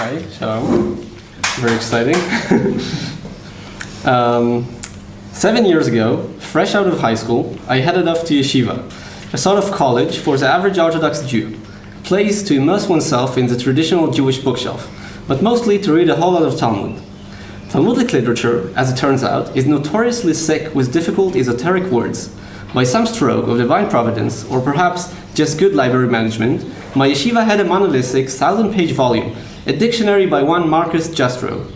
Hi, shalom. Very exciting. 7 years ago, fresh out of high school, I headed off to yeshiva, a sort of college for the average Orthodox Jew, place to immerse oneself in the traditional Jewish bookshelf, but mostly to read a whole lot of Talmud. Talmudic literature, as it turns out, is notoriously sick with difficult esoteric words. By some stroke of divine providence, or perhaps just good library management, my yeshiva had a monolithic 1,000-page volume, a dictionary by one Marcus Jastrow.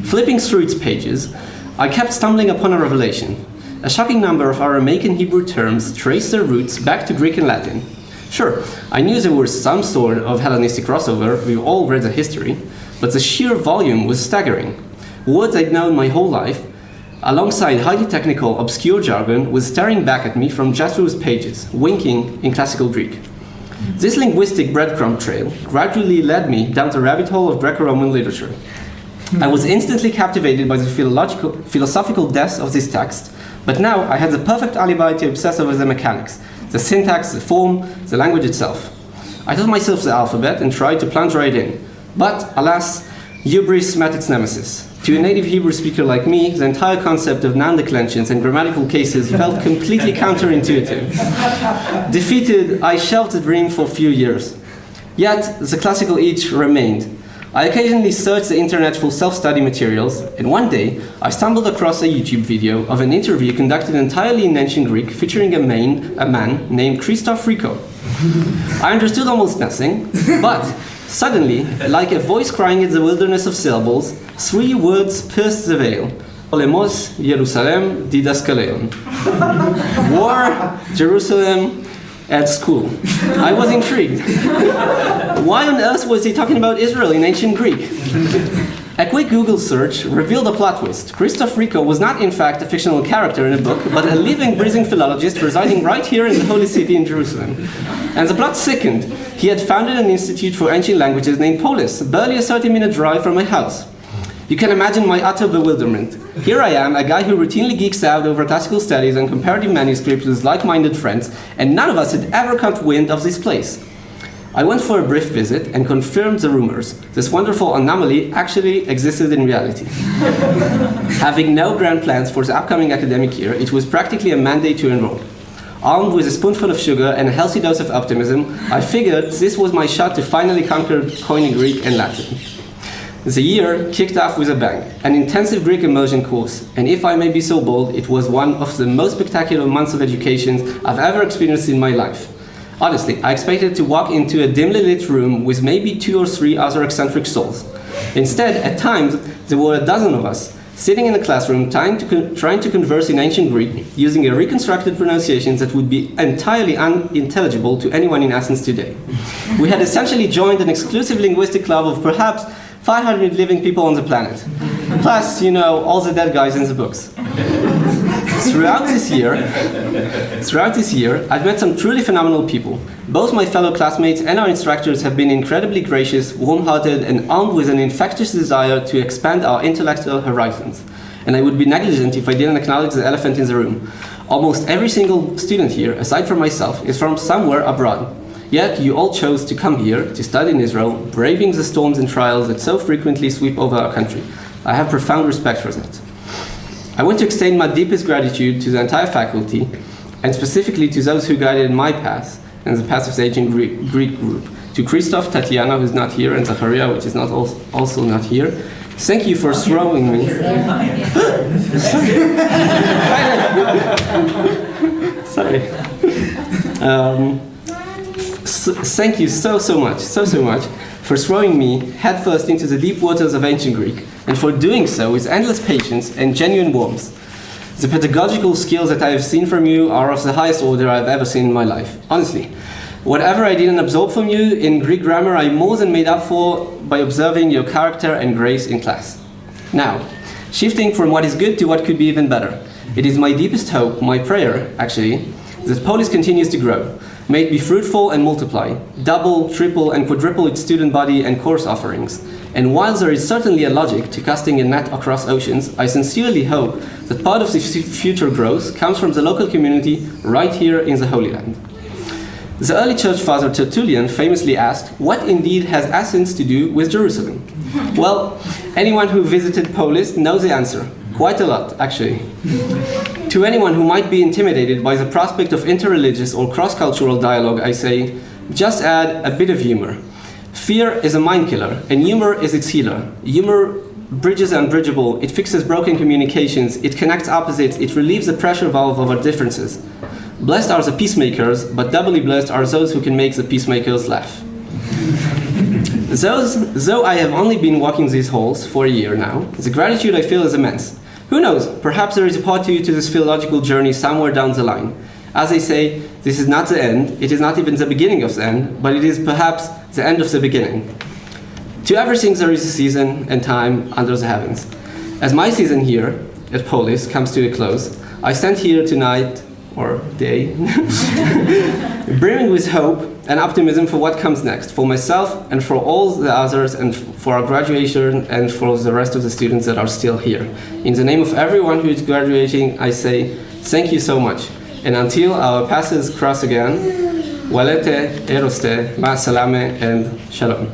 Flipping through its pages, I kept stumbling upon a revelation. A shocking number of Aramaic and Hebrew terms trace their roots back to Greek and Latin. Sure, I knew there was some sort of Hellenistic crossover, we've all read the history, but the sheer volume was staggering. Words I'd known my whole life, alongside highly technical, obscure jargon, was staring back at me from Jastrow's pages, winking in classical Greek. This linguistic breadcrumb trail gradually led me down the rabbit hole of Greco-Roman literature. I was instantly captivated by the philosophical depth of this text, but now I had the perfect alibi to obsess over the mechanics, the syntax, the form, the language itself. I taught myself the alphabet and tried to plunge right in. But, alas, hubris met its nemesis. To a native Hebrew speaker like me, the entire concept of noun declensions and grammatical cases felt completely counterintuitive. Defeated, I shelved the dream for a few years. Yet, the classical itch remained. I occasionally searched the internet for self-study materials, and one day, I stumbled across a YouTube video of an interview conducted entirely in ancient Greek featuring a man named Christoph Rico. I understood almost nothing, but suddenly, like a voice crying in the wilderness of syllables, 3 words pierced the veil. Olemos, Jerusalem, Didaskaleon. War, Jerusalem, at school. I was intrigued. Why on earth was he talking about Israel in ancient Greek? A quick Google search revealed a plot twist. Christoph Rico was not in fact a fictional character in a book, but a living, breathing philologist residing right here in the holy city in Jerusalem. And the plot thickened. He had founded an institute for ancient languages named Polis, barely a 30-minute drive from my house. You can imagine my utter bewilderment. Here I am, a guy who routinely geeks out over classical studies and comparative manuscripts with like-minded friends, and none of us had ever caught wind of this place. I went for a brief visit and confirmed the rumors. This wonderful anomaly actually existed in reality. Having no grand plans for the upcoming academic year, it was practically a mandate to enroll. Armed with a spoonful of sugar and a healthy dose of optimism, I figured this was my shot to finally conquer Koine Greek and Latin. The year kicked off with a bang, an intensive Greek immersion course, and if I may be so bold, it was one of the most spectacular months of education I've ever experienced in my life. Honestly, I expected to walk into a dimly lit room with maybe 2 or 3 other eccentric souls. Instead, at times, there were a dozen of us, sitting in a classroom trying to converse in ancient Greek, using a reconstructed pronunciation that would be entirely unintelligible to anyone in Athens today. We had essentially joined an exclusive linguistic club of perhaps 500 living people on the planet. Plus, you know, all the dead guys in the books. Throughout this year, I've met some truly phenomenal people. Both my fellow classmates and our instructors have been incredibly gracious, warm-hearted, and armed with an infectious desire to expand our intellectual horizons. And I would be negligent if I didn't acknowledge the elephant in the room. Almost every single student here, aside from myself, is from somewhere abroad. Yet you all chose to come here to study in Israel, braving the storms and trials that so frequently sweep over our country. I have profound respect for that. I want to extend my deepest gratitude to the entire faculty, and specifically to those who guided my path and the path of the ancient Greek group. To Christoph, Tatiana, who's not here, and Zacharia, which is not also not here. Thank you for throwing me. Sorry. Thank you so much for throwing me headfirst into the deep waters of ancient Greek, and for doing so with endless patience and genuine warmth. The pedagogical skills that I have seen from you are of the highest order I've ever seen in my life. Honestly, whatever I didn't absorb from you in Greek grammar, I more than made up for by observing your character and grace in class. Now, shifting from what is good to what could be even better, it is my deepest hope, my prayer actually, that Polis continues to grow. May it be fruitful and multiply, double, triple, and quadruple its student body and course offerings. And while there is certainly a logic to casting a net across oceans, I sincerely hope that part of the future growth comes from the local community right here in the Holy Land. The early church father Tertullian famously asked, what indeed has Athens to do with Jerusalem? Well, anyone who visited Polis knows the answer. Quite a lot, actually. To anyone who might be intimidated by the prospect of interreligious or cross-cultural dialogue, I say, just add a bit of humor. Fear is a mind killer, and humor is its healer. Humor bridges the unbridgeable, it fixes broken communications, it connects opposites, it relieves the pressure valve of our differences. Blessed are the peacemakers, but doubly blessed are those who can make the peacemakers laugh. Though I have only been walking these halls for a year now, the gratitude I feel is immense. Who knows, perhaps there is a part to you to this philological journey somewhere down the line. As I say, this is not the end, it is not even the beginning of the end, but it is perhaps the end of the beginning. To everything there is a season and time under the heavens. As my season here at Polis comes to a close, I stand here tonight, or day, brimming with hope and optimism for what comes next, for myself and for all the others, and for our graduation and for the rest of the students that are still here. In the name of everyone who is graduating, I say thank you so much. And until our paths cross again, walete, eroste, ma salame, and shalom.